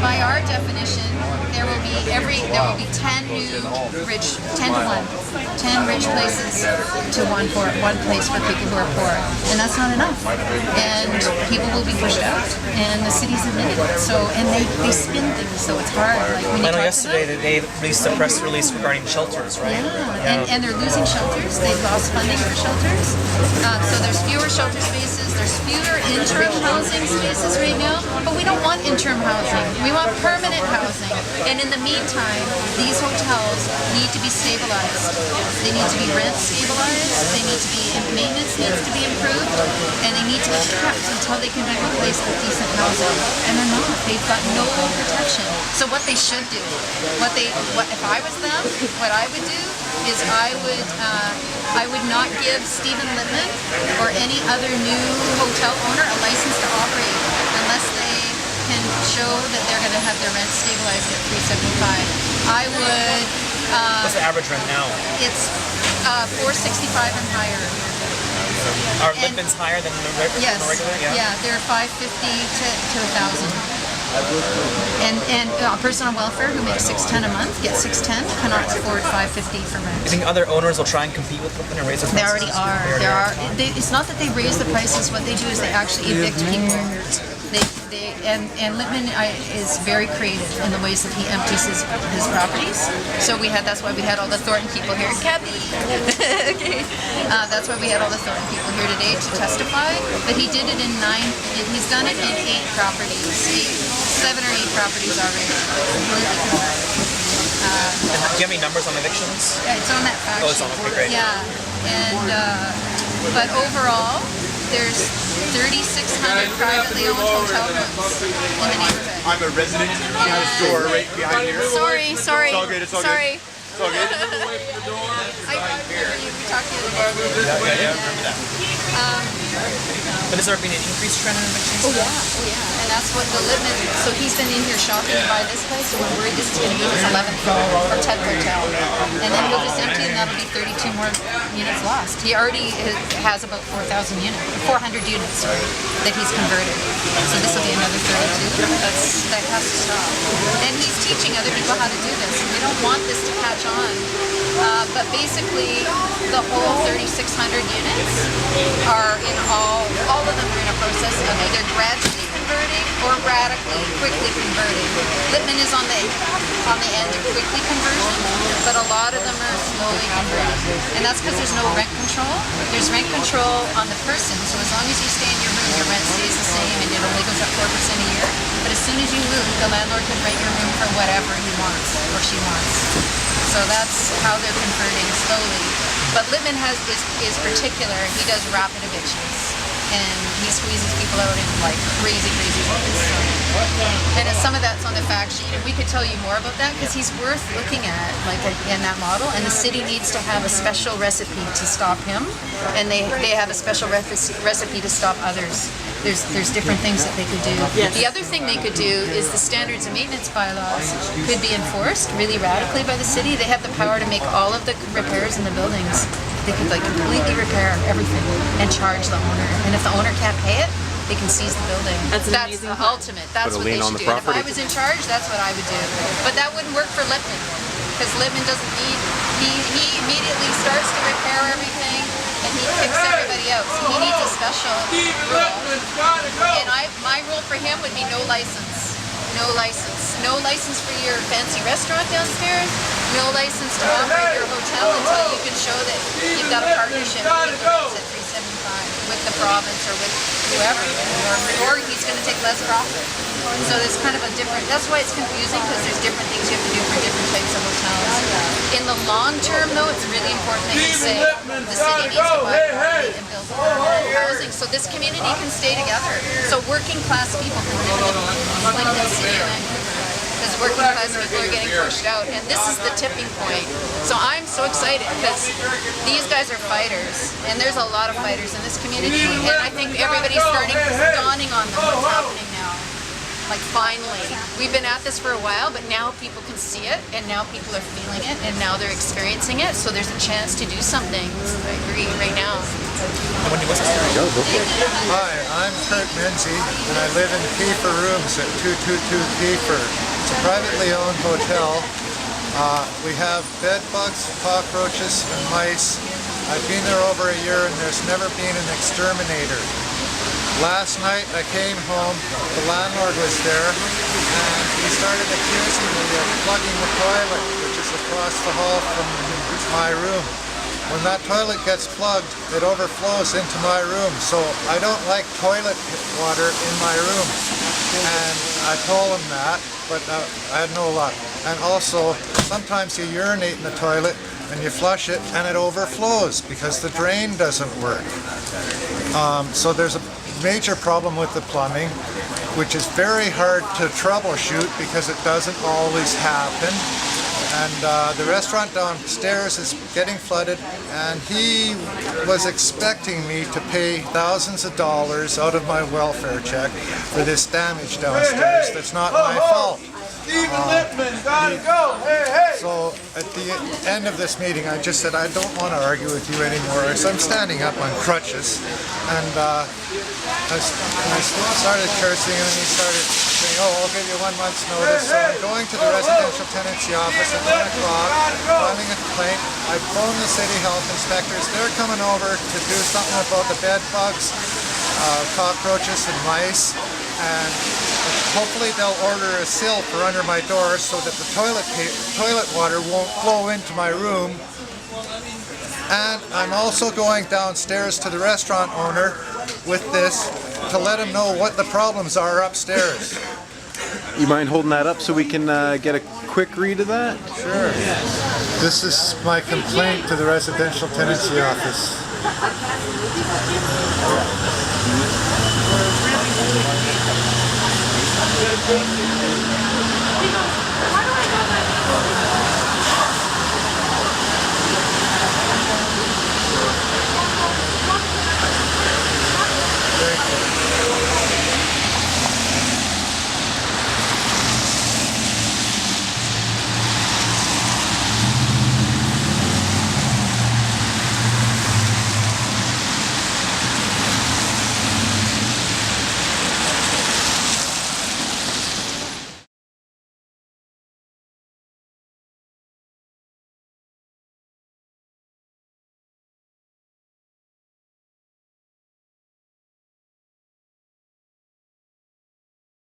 by our definition, there will be 10 new rich, 10 to 1, 10 rich places to one place for people who are poor, and that's not enough. And people will be pushed out, and the city's admitted it. So, and they spin things, so it's hard. Like when you I know talk yesterday to them, they released a press release regarding shelters, right? yeah. And they're losing shelters. They've lost funding for shelters. So there's fewer shelter spaces. There's fewer interim housing spaces right now. But we don't want interim housing. We want permanent housing. And in the meantime, these hotels need to be stabilized. They need to be rent stabilized. They need to be maintenance needs to be improved, and they need to be kept until they can be replaced with decent housing. And they're not. They've got no protection. So what they should do, if I was them, what I would do is I would not give Stephen Littman or any other new hotel owner a license to operate unless they can show that they're going to have their rent stabilized at $375. I would. What's the average rent now? It's $465 and higher. Are Littman's higher than the regular? Yeah, they're $550 to $1,000. And a person on welfare who makes $610 a month, gets $610, cannot afford $550 for rent. You think other owners will try and compete with Littman and raise their They prices? already are. It's not that they raise the prices. What they do is they actually evict people. And Littman is very creative in the ways that he empties his properties. So that's why we had all the Thornton people here. Kathy! Okay. That's why we had all the Thornton people here today to testify. But he did it in he's done it in 8 properties. 7 or 8 properties already. Completely converted. Do you have any numbers on evictions? Yeah, it's on that fact sheet. Oh, it's on, okay, great. Yeah. And, but overall, there's 3,600 privately owned hotel rooms in the neighborhood. I'm a resident. We have a store right behind here. Sorry. It's all good. It's all Sorry. good. It's all good. I remember you. We talked the other day. Yeah, I remember that. But has there been an increased trend in evictions? Oh yeah. And that's what the Littman. So he's been in here shopping to buy this place. So we're worried this is going to be his 11th or 10th hotel. And then he'll just empty, and that'll be 32 more units lost. He already has about 400 units that he's converted. So this will be another 32. That has to stop. And he's teaching other people how to do this. And we don't want this to catch on. But basically, the whole 3,600 units are in all of them are in a process of either gradually converting or radically, quickly converting. Littman is on the end of quickly conversion, but a lot of them are slowly converting. And that's because there's no rent control. There's rent control on the person, so as long as you stay in your room, your rent stays the same, and it only goes up 4% a year. But as soon as you move, the landlord can rent your room for whatever he wants or she wants. So that's how they're converting slowly. But Littman is particular. He does rapid evictions, and he squeezes people out in like crazy ways. And some of that's on the fact sheet. And we could tell you more about that because he's worth looking at, like in that model. And the city needs to have a special recipe to stop him, and they have a special recipe to stop others. There's different things that they could do. Yes. The other thing they could do is the standards and maintenance bylaws could be enforced really radically by the city. They have the power to make all of the repairs in the buildings. They could like completely repair everything and charge the owner. And if the owner can't pay it, they can seize the building. That's the ultimate. That's what they should do. And if I was in charge, that's what I would do. But that wouldn't work for Littman because Littman doesn't need. He immediately starts to repair everything. And he kicks everybody out. So he needs a special rule. And my rule for him would be no license. No license. No license for your fancy restaurant downstairs. No license to operate your hotel until you can show that you've got a partnership with the rents at $375 with the province or with whoever. Or he's going to take less profit. So there's kind of a different, that's why it's confusing because there's different things you have to do for different types of hotels. In the long term though, it's really important that you say the city needs to buy property and build permanent housing so this community can stay together. So working class people can live in Lincoln City or Vancouver. Because working class people are getting pushed out, and this is the tipping point. So I'm so excited because these guys are fighters, and there's a lot of fighters in this community, and I think everybody's dawning on them what's happening now. Like finally, we've been at this for a while, but now people can see it, and now people are feeling it, and now they're experiencing it. So there's a chance to do something. I agree right now. Wendy, what's this? Hi, I'm Kurt Menzie, and I live in Kiefer Rooms at 222 Kiefer. It's a privately owned hotel. We have bed bugs, cockroaches, and mice. I've been there over a year, and there's never been an exterminator. Last night I came home, the landlord was there, and he started accusing me of plugging the toilet, which is across the hall from my room. When that toilet gets plugged, it overflows into my room, so I don't like toilet water in my room. And I told him that, but I had no luck. And also, sometimes you urinate in the toilet and you flush it and it overflows because the drain doesn't work. So there's a major problem with the plumbing, which is very hard to troubleshoot because it doesn't always happen. And the restaurant downstairs is getting flooded, and he was expecting me to pay thousands of dollars out of my welfare check for this damage downstairs. That's not my fault. So at the end of this meeting, I just said I don't want to argue with you anymore. So I'm standing up on crutches, and I started cursing, and he started saying, "Oh, I'll give you 1 month's notice." So I'm going to the residential tenancy office at 1 o'clock, filing a complaint. I phoned the city health inspectors. They're coming over to do something about the bed bugs, cockroaches, and mice, and hopefully they'll order a sill for under my door so that the toilet water won't flow into my room. And I'm also going downstairs to the restaurant owner with this to let him know what the problems are upstairs. You mind holding that up so we can get a quick read of that? Sure. This is my complaint to the residential tenancy office.